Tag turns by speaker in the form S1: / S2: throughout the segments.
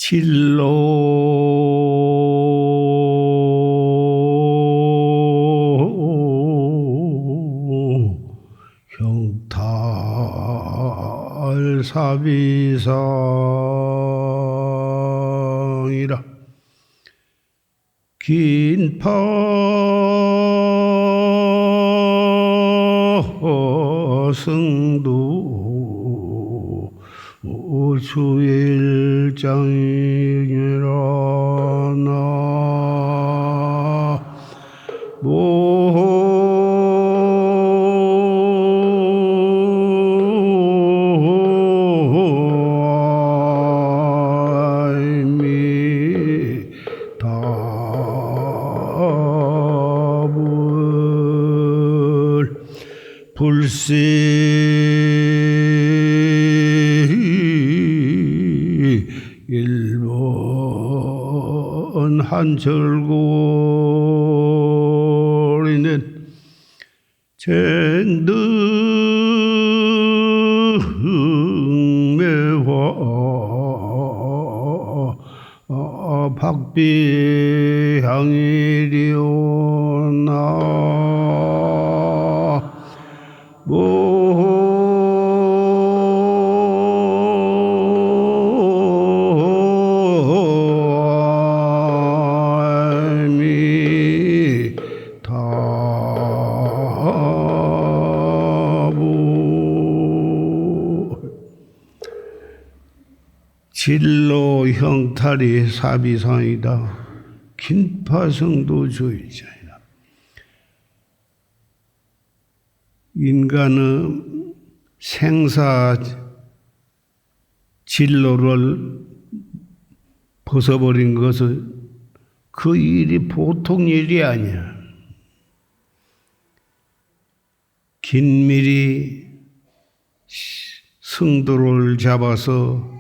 S1: 진로 형탈사비상이라 긴파승도 주일장이라 불시 일본 한철고리는 쟁등매화 박비향이리오나 진로 형탈이 사비상이다. 긴파승도 주의자이다. 인간은 생사 진로를 벗어버린 것은 그 일이 보통 일이 아니야. 긴밀히 승도를 잡아서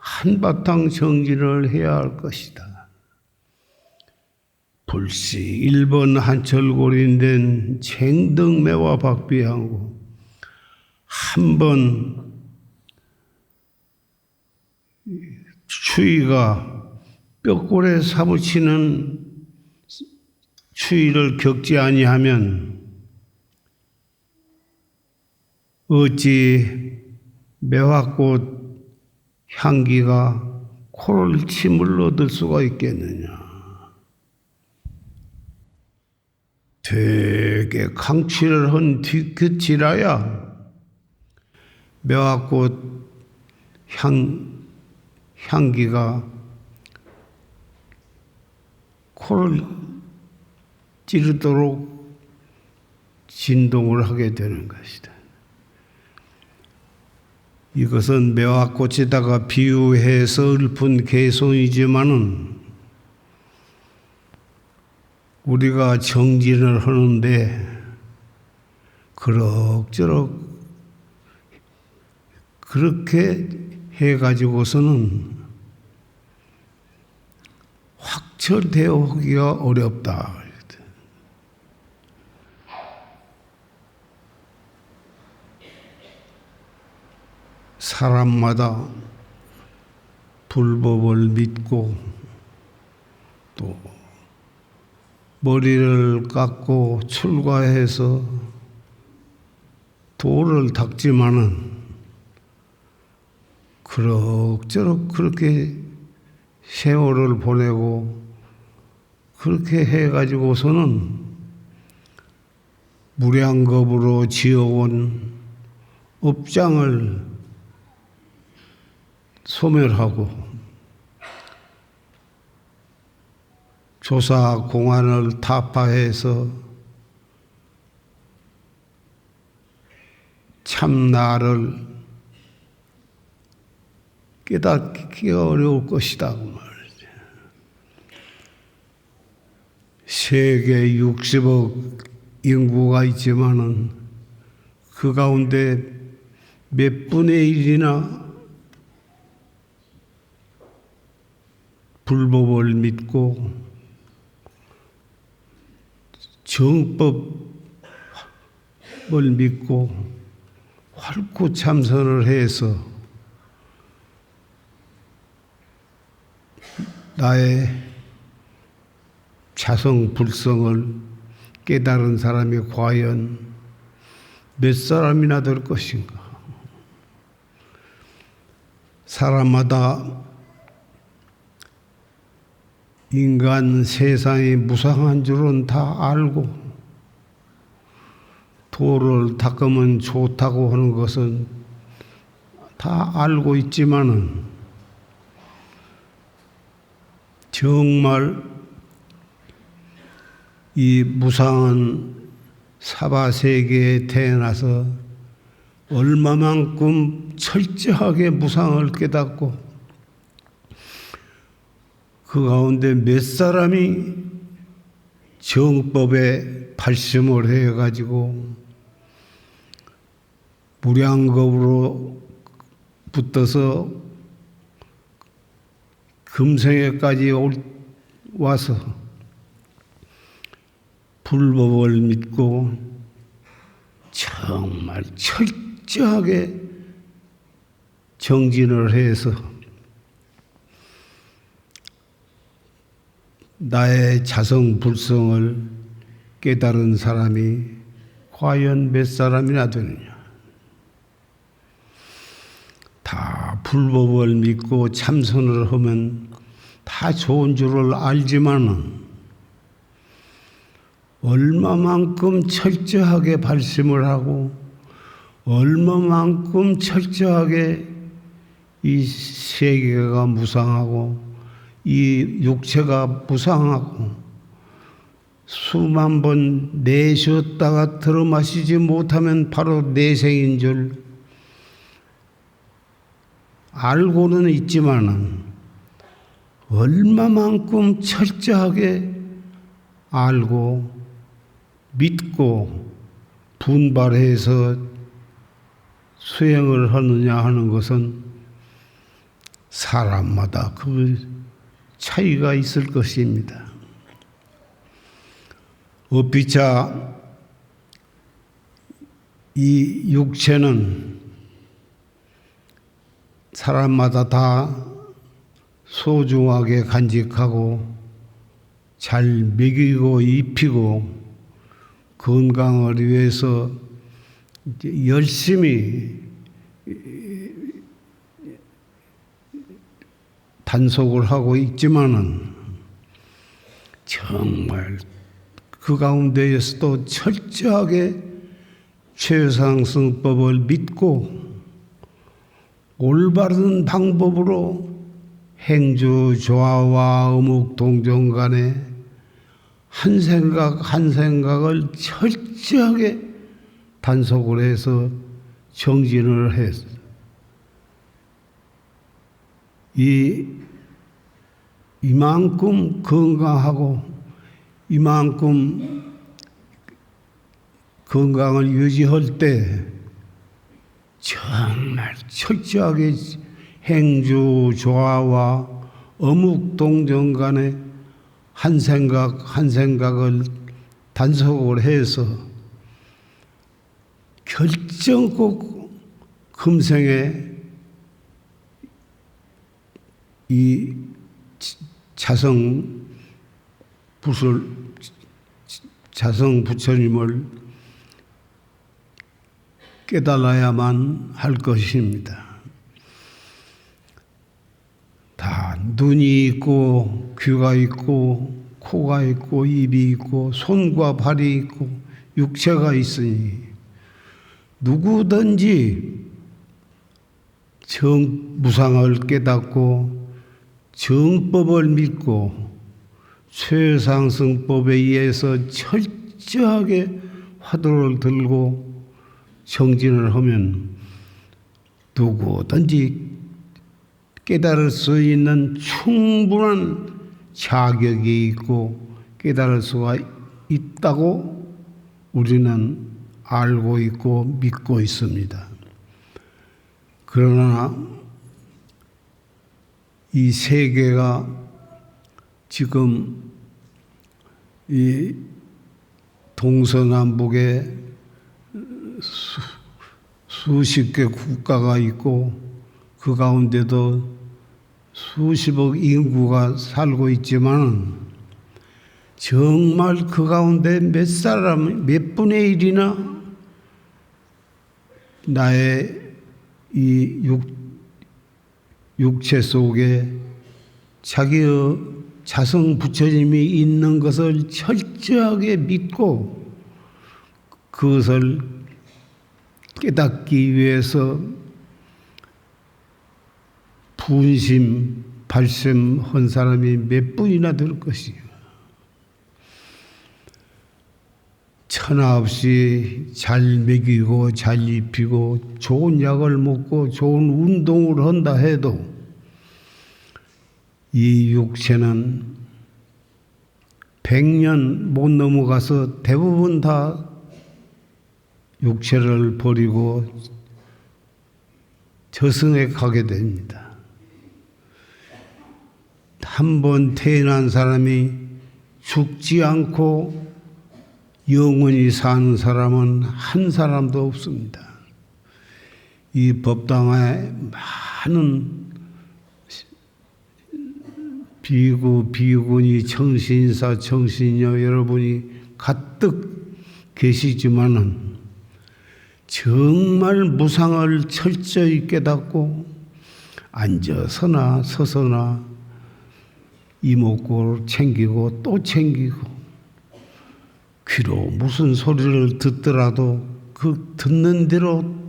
S1: 한바탕 정진을 해야 할 것이다. 불시 일본 한철고리인 쟁등매와 박비향고 한번 추위가 뼈골에 사무치는 추위를 겪지 아니하면 어찌 매화꽃 향기가 코를 침을 얻을 수가 있겠느냐. 되게 강취를 한 뒤끝이라야 매화꽃 향기가 코를 찌르도록 진동을 하게 되는 것이다. 이것은 매화꽃에다가 비유해서 읊은 개송이지만은 우리가 정진을 하는데 그럭저럭 그렇게 해가지고서는 확철대오하기가 어렵다. 사람마다 불법을 믿고 또 머리를 깎고 출가해서 도를 닦지만은 그럭저럭 그렇게 세월을 보내고 그렇게 해가지고서는 무량겁으로 지어온 업장을 소멸하고 조사 공안을 타파해서 참 나를 깨닫기 어려울 것이다. 그 말이죠. 세계 60억 인구가 있지만은 그 가운데 몇 분의 1이나 불법을 믿고 정법을 믿고 활구 참선을 해서 나의 자성 불성을 깨달은 사람이 과연 몇 사람이나 될 것인가? 사람마다 인간 세상이 무상한 줄은 다 알고 도를 닦으면 좋다고 하는 것은 다 알고 있지만은 정말 이 무상한 사바세계에 태어나서 얼마만큼 철저하게 무상을 깨닫고 그 가운데 몇 사람이 정법에 발심을 해가지고 무량겁으로 붙어서 금생에까지 와서 불법을 믿고 정말 철저하게 정진을 해서 나의 자성 불성을 깨달은 사람이 과연 몇 사람이나 되느냐. 다 불법을 믿고 참선을 하면 다 좋은 줄을 알지만은 얼마만큼 철저하게 발심을 하고 얼마만큼 철저하게 이 세계가 무상하고 이 육체가 무상하고 수만 번 내쉬었다가 들어 마시지 못하면 바로 내생인 줄 알고는 있지만은 얼마만큼 철저하게 알고 믿고 분발해서 수행을 하느냐 하는 것은 사람마다 그 차이가 있을 것입니다. 어피차 이 육체는 사람마다 다 소중하게 간직하고 잘 먹이고 입히고 건강을 위해서 열심히 단속을 하고 있지만은 정말 그 가운데에서도 철저하게 최상승법을 믿고 올바른 방법으로 행주 조화와 어묵동정 간에 한 생각 한 생각을 철저하게 단속을 해서 정진을 해서 이만큼 건강하고 이만큼 건강을 유지할 때 정말 철저하게 행주 조화와 어묵동정 간에 한 생각 한 생각을 단속을 해서 결정코 금생에 이 자성 부처님을 깨달아야만 할 것입니다. 다 눈이 있고 귀가 있고 코가 있고 입이 있고 손과 발이 있고 육체가 있으니 누구든지 무상을 깨닫고 정법을 믿고 최상승법에 의해서 철저하게 화두를 들고 정진을 하면 누구든지 깨달을 수 있는 충분한 자격이 있고 깨달을 수가 있다고 우리는 알고 있고 믿고 있습니다. 그러나 이 세계가 지금 이 동서남북에 수십 개 국가가 있고 그 가운데도 수십억 인구가 살고 있지만 정말 그 가운데 몇 사람, 몇 분의 1이나 나의 이 육체 속에 자기의 자성 부처님이 있는 것을 철저하게 믿고 그것을 깨닫기 위해서 분심, 발심한 사람이 몇 분이나 될 것이요. 천하 없이 잘 먹이고 잘 입히고 좋은 약을 먹고 좋은 운동을 한다 해도 이 육체는 100년 못 넘어가서 대부분 다 육체를 버리고 저승에 가게 됩니다. 한 번 태어난 사람이 죽지 않고 영원히 사는 사람은 한 사람도 없습니다. 이 법당에 많은 비구, 비구니, 청신사, 청신녀 여러분이 가득 계시지만은 정말 무상을 철저히 깨닫고 앉아서나 서서나 이목구를 챙기고 또 챙기고 귀로 무슨 소리를 듣더라도 그 듣는 대로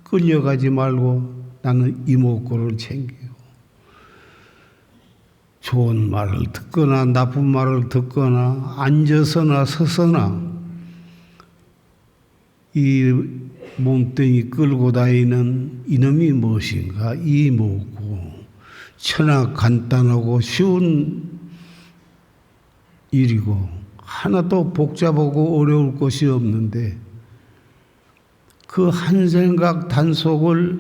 S1: 끌려가지 말고 나는 이목구를 챙기고 좋은 말을 듣거나 나쁜 말을 듣거나 앉아서나 서서나 이 몸뚱이 끌고 다니는 이놈이 무엇인가? 이목구. 천하 간단하고 쉬운 일이고 하나도 복잡하고 어려울 것이 없는데 그 한 생각 단속을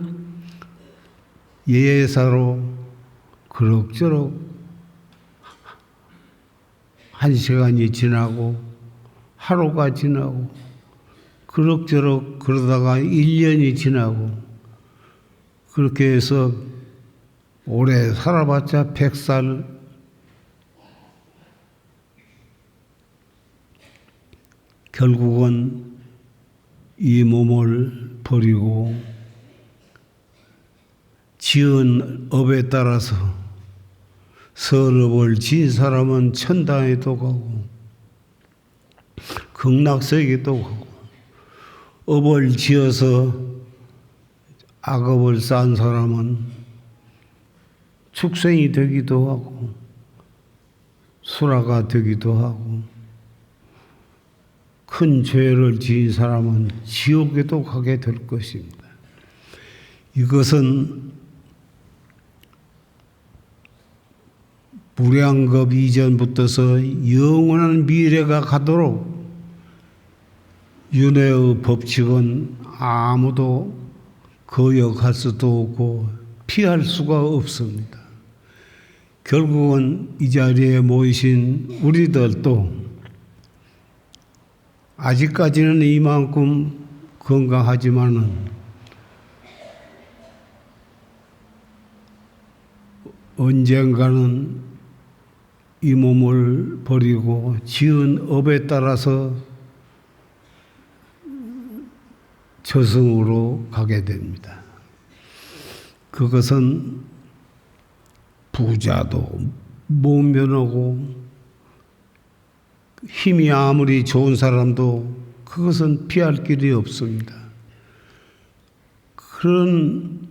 S1: 예사로 그럭저럭 한 시간이 지나고 하루가 지나고 그럭저럭 그러다가 1년이 지나고 그렇게 해서 오래 살아봤자 100살 결국은 이 몸을 버리고 지은 업에 따라서 선업을 지은 사람은 천당에도 가고 극락세계도 가고 업을 지어서 악업을 쌓은 사람은 축생이 되기도 하고 수라가 되기도 하고 큰 죄를 지은 사람은 지옥에도 가게 될 것입니다. 이것은 무량겁 이전부터서 영원한 미래가 가도록 윤회의 법칙은 아무도 거역할 수도 없고 피할 수가 없습니다. 결국은 이 자리에 모이신 우리들도 아직까지는 이만큼 건강하지만은 언젠가는 이 몸을 버리고 지은 업에 따라서 저승으로 가게 됩니다. 그것은 부자도 못 면하고 힘이 아무리 좋은 사람도 그것은 피할 길이 없습니다. 그런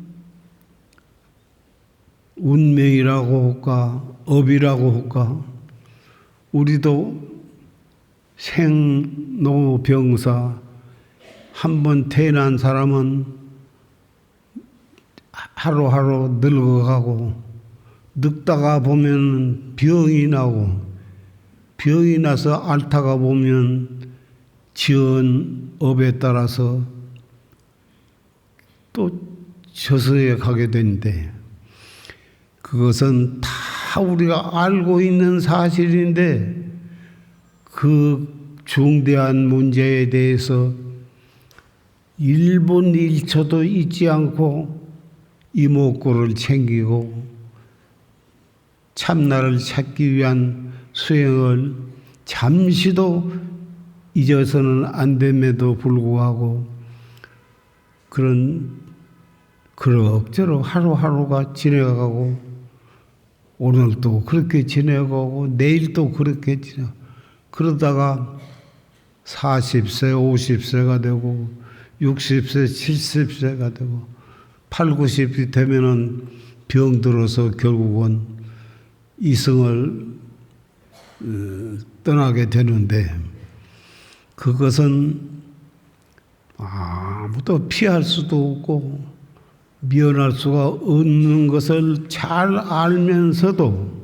S1: 운명이라고 할까 업이라고 할까 우리도 생로병사 한 번 태어난 사람은 하루하루 늙어가고 늙다가 보면 병이 나고 병이 나서 앓다가 보면 지은 업에 따라서 또 저승에 가게 되는데 그것은 다 우리가 알고 있는 사실인데 그 중대한 문제에 대해서 1분 1초도 잊지 않고 이목구를 챙기고 참나를 찾기 위한 수행을 잠시도 잊어서는 안 됨에도 불구하고 그럭저럭 하루하루가 지나가고 오늘도 그렇게 지나가고 내일도 그렇게 그러다가 40세, 50세가 되고 60세, 70세가 되고 8, 90이 되면은 병들어서 결국은 이승을 떠나게 되는데 그것은 아무도 피할 수도 없고 미워할 수가 없는 것을 잘 알면서도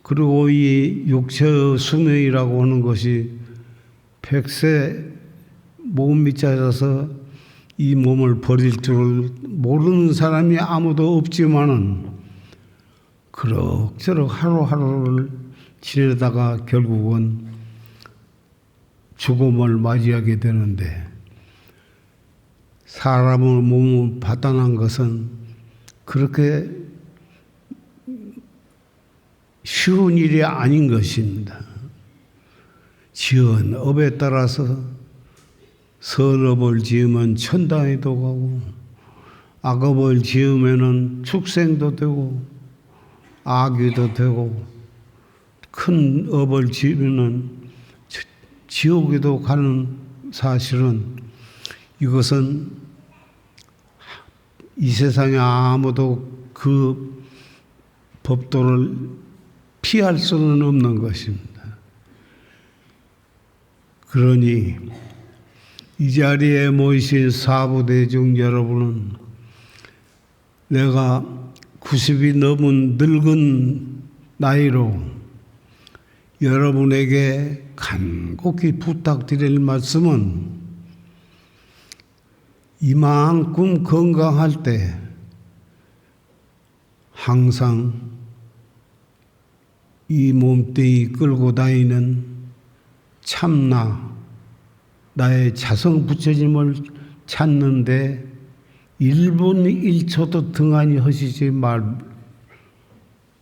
S1: 그리고 이 육체의 수명이라고 하는 것이 100세 몸이 짜져서 이 몸을 버릴 줄을 모르는 사람이 아무도 없지만은 그럭저럭 하루하루를 지내다가 결국은 죽음을 맞이하게 되는데 사람의 몸을 받아난 것은 그렇게 쉬운 일이 아닌 것입니다. 지은 업에 따라서 선업을 지으면 천당에도 가고 악업을 지으면은 축생도 되고 악귀도 되고 큰 업을 지으면은 지옥에도 가는 사실은 이것은 이 세상에 아무도 그 법도를 피할 수는 없는 것입니다. 그러니 이 자리에 모이신 사부대중 여러분은 내가 90이 넘은 늙은 나이로 여러분에게 간곡히 부탁드릴 말씀은 이만큼 건강할 때 항상 이 몸뚱이 끌고 다니는 참나 나의 자성 부처님을 찾는데 1분 1초도 등한히 하시지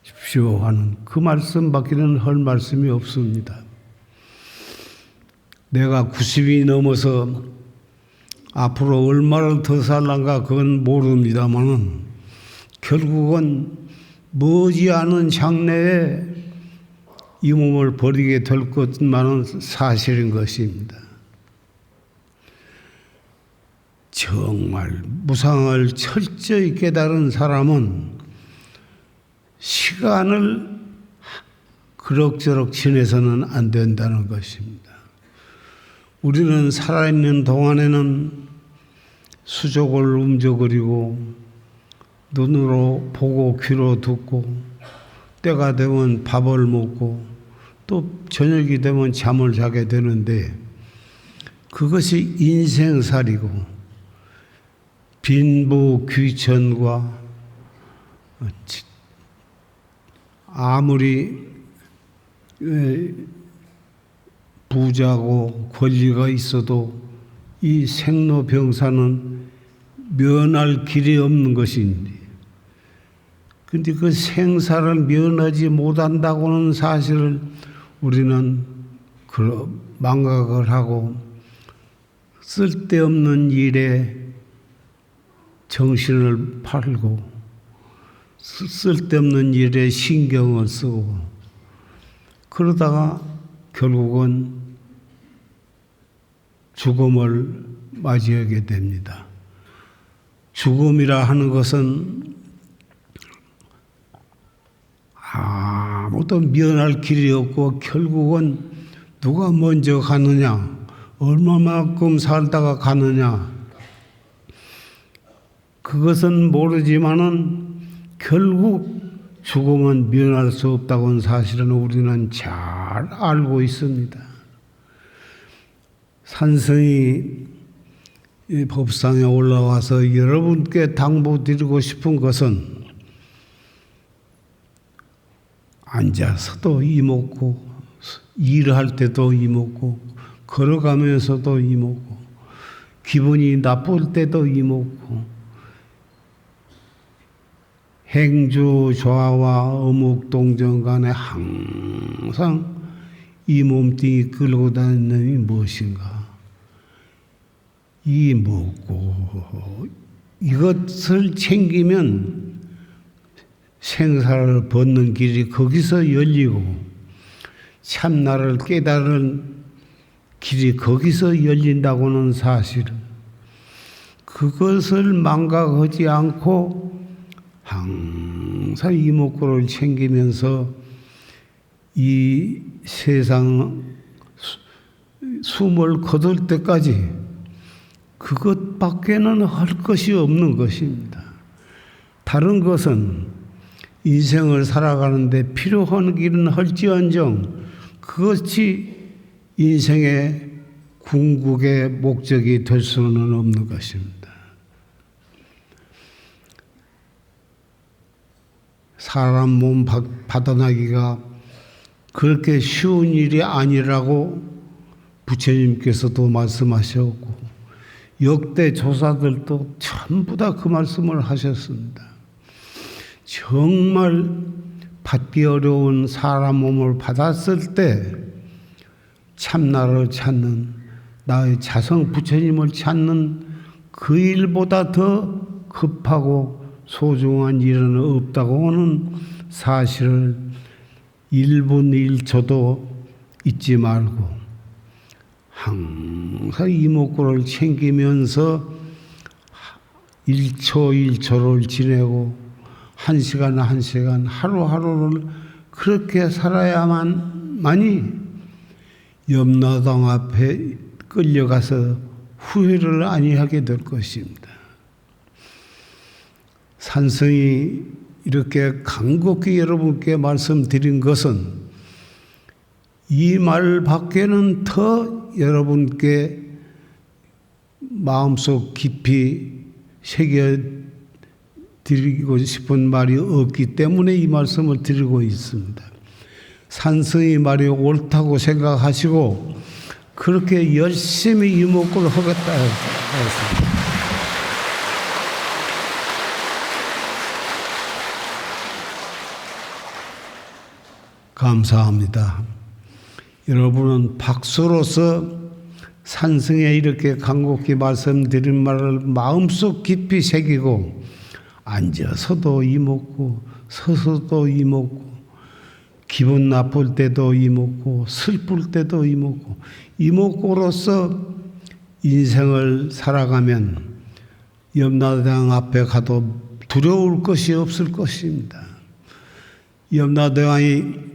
S1: 마십시오 하는 그 말씀밖에는 할 말씀이 없습니다. 내가 90이 넘어서 앞으로 얼마나 더 살란가 그건 모릅니다만은 결국은 머지않은 장래에 이 몸을 버리게 될 것만은 사실인 것입니다. 정말 무상을 철저히 깨달은 사람은 시간을 그럭저럭 지내서는 안 된다는 것입니다. 우리는 살아있는 동안에는 수족을 움저거리고 눈으로 보고 귀로 듣고 때가 되면 밥을 먹고 또 저녁이 되면 잠을 자게 되는데 그것이 인생살이고 빈부 귀천과 아무리 부자고 권리가 있어도 이 생로병사는 면할 길이 없는 것인데 그런데 그 생사를 면하지 못한다고는 사실을 우리는 망각을 하고 쓸데없는 일에 정신을 팔고 쓸데없는 일에 신경을 쓰고 그러다가 결국은 죽음을 맞이하게 됩니다. 죽음이라 하는 것은 아무도 면할 길이 없고 결국은 누가 먼저 가느냐 얼마만큼 살다가 가느냐, 그것은 모르지만은 결국 죽음은 면할 수 없다고는 사실은 우리는 잘 알고 있습니다. 산성이 이 법상에 올라와서 여러분께 당부드리고 싶은 것은 앉아서도 이먹고, 일할 때도 이먹고, 걸어가면서도 이먹고, 기분이 나쁠 때도 이먹고, 행주 좌와 어묵동정 간에 항상 이 몸뚱이 끌고 다니는 놈이 무엇인가? 이먹고 이것을 챙기면 생사를 벗는 길이 거기서 열리고 참나를 깨달은 길이 거기서 열린다고는 사실, 그것을 망각하지 않고 항상 이목구를 챙기면서 이 세상 숨을 거둘 때까지 그것밖에는 할 것이 없는 것입니다. 다른 것은 인생을 살아가는데 필요한 길은 할지언정 그것이 인생의 궁극의 목적이 될 수는 없는 것입니다. 사람 몸 받아나기가 그렇게 쉬운 일이 아니라고 부처님께서도 말씀하셨고 역대 조사들도 전부 다 그 말씀을 하셨습니다. 정말 받기 어려운 사람 몸을 받았을 때 참나를 찾는, 나의 자성 부처님을 찾는 그 일보다 더 급하고 소중한 일은 없다고 하는 사실을 1분 1초도 잊지 말고 항상 이목구를 챙기면서 1초 1초를 지내고 1시간 1시간 하루하루를 그렇게 살아야만이 염라당 앞에 끌려가서 후회를 아니하게 될 것입니다. 산성이 이렇게 간곡히 여러분께 말씀드린 것은 이 말 밖에는 더 여러분께 마음속 깊이 새겨드리고 싶은 말이 없기 때문에 이 말씀을 드리고 있습니다. 산성의 말이 옳다고 생각하시고 그렇게 열심히 이목구를 하겠다 했습니다. 감사합니다. 여러분은 박수로서 산성에 이렇게 간곡히 말씀드린 말을 마음속 깊이 새기고 앉아서도 이먹고 서서도 이먹고 기분 나쁠 때도 이먹고 슬플 때도 이먹고 이먹고로서 인생을 살아가면 염라대왕 앞에 가도 두려울 것이 없을 것입니다. 염라대왕이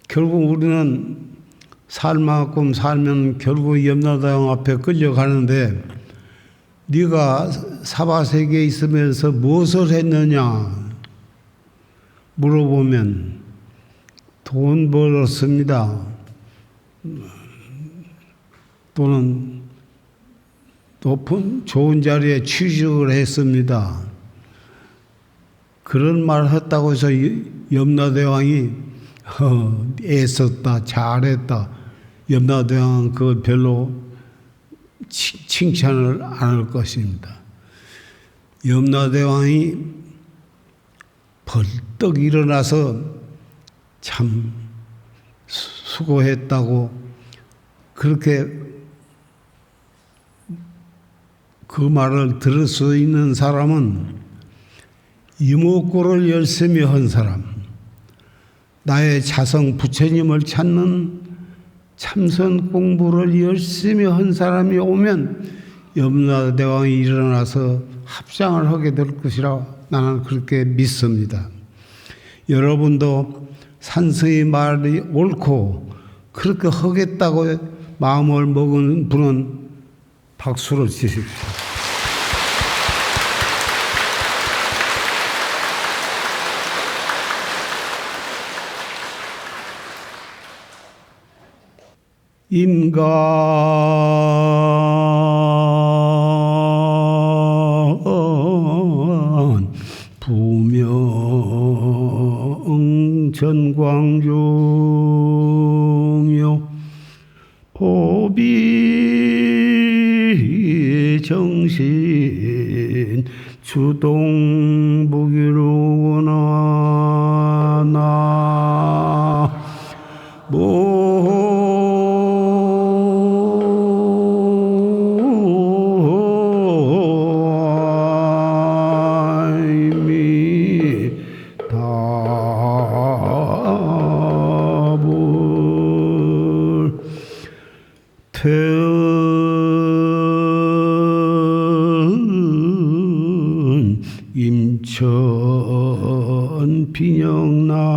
S1: 결국 우리는 살만큼 살면 결국 염라대왕 앞에 끌려가는데 네가 사바세계에 있으면서 무엇을 했느냐 물어보면 돈 벌었습니다. 또는 높은 좋은 자리에 취직을 했습니다. 그런 말을 했다고 해서 염라대왕이 애썼다, 잘했다. 염라대왕은 그걸 별로 칭찬을 안 할 것입니다. 염라대왕이 벌떡 일어나서 참 수고했다고 그렇게 그 말을 들을 수 있는 사람은 이목구를 열심히 한 사람, 나의 자성 부처님을 찾는 참선 공부를 열심히 한 사람이 오면 염라대왕이 일어나서 합장을 하게 될 것이라 나는 그렇게 믿습니다. 여러분도 산성의 말이 옳고 그렇게 하겠다고 마음을 먹은 분은 박수를 치십시오. 인간 부명 전광종요 호비 정신 주동복이로구나 태은 임천 빈영락요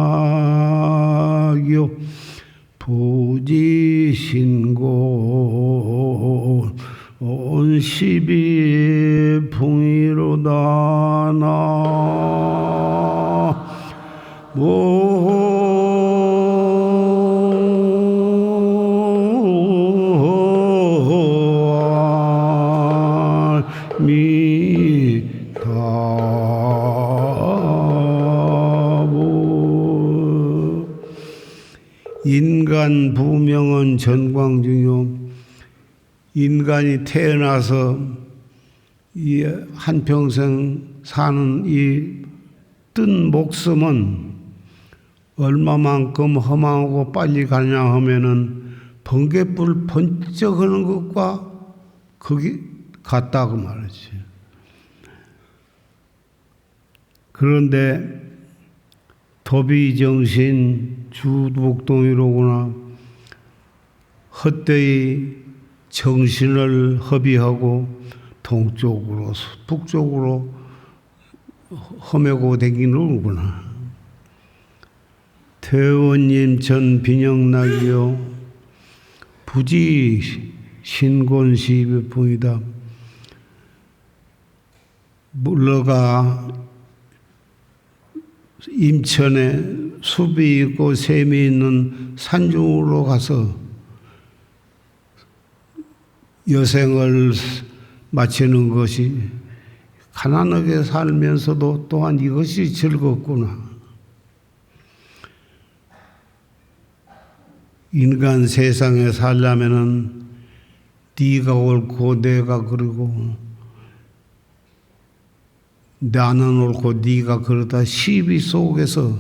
S1: 부지신고 온십이 풍이로다 인간 부명은 전광중요. 인간이 태어나서 이 한평생 사는 이 뜬 목숨은 얼마만큼 허망하고 빨리 가냐 하면은 번갯불 번쩍 하는 것과 거기 같다고 말이지. 그런데 도비정신 주복동이로구나 헛되이 정신을 허비하고 동쪽으로 북쪽으로 험해고 다니는구나. 태원님 전 빈영락이요 부지 신곤시비풍이다. 물러가 임천에 숲이 있고 샘이 있는 산중으로 가서 여생을 마치는 것이 가난하게 살면서도 또한 이것이 즐겁구나. 인간 세상에 살려면은 네가 옳고 내가 그러고 나는 옳고 네가 그러다 시비 속에서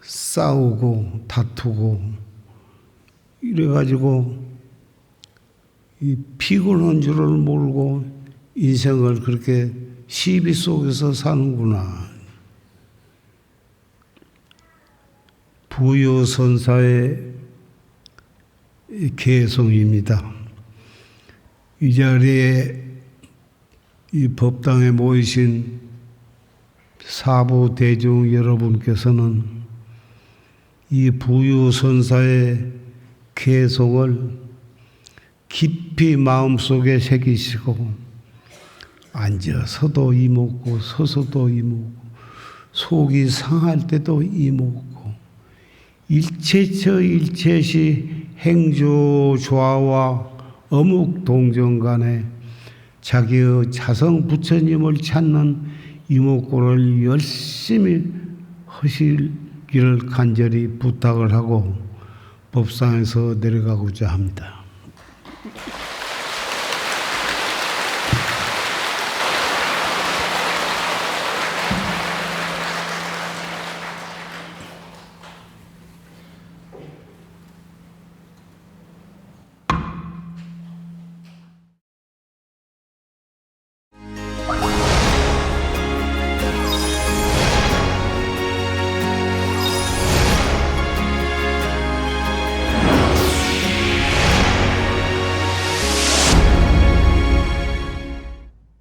S1: 싸우고 다투고 이래가지고 이 피곤한 줄을 모르고 인생을 그렇게 시비 속에서 사는구나. 부유선사의 개성입니다. 이 자리에 이 법당에 모이신 사부 대중 여러분께서는 이 부유선사의 개성을 깊이 마음속에 새기시고 앉아서도 이먹고 서서도 이먹고 속이 상할 때도 이먹고 일체처 일체시 행주 조화와 어묵 동정 간에 자기의 자성 부처님을 찾는 이목구를 열심히 하시기를 간절히 부탁을 하고 법상에서 내려가고자 합니다.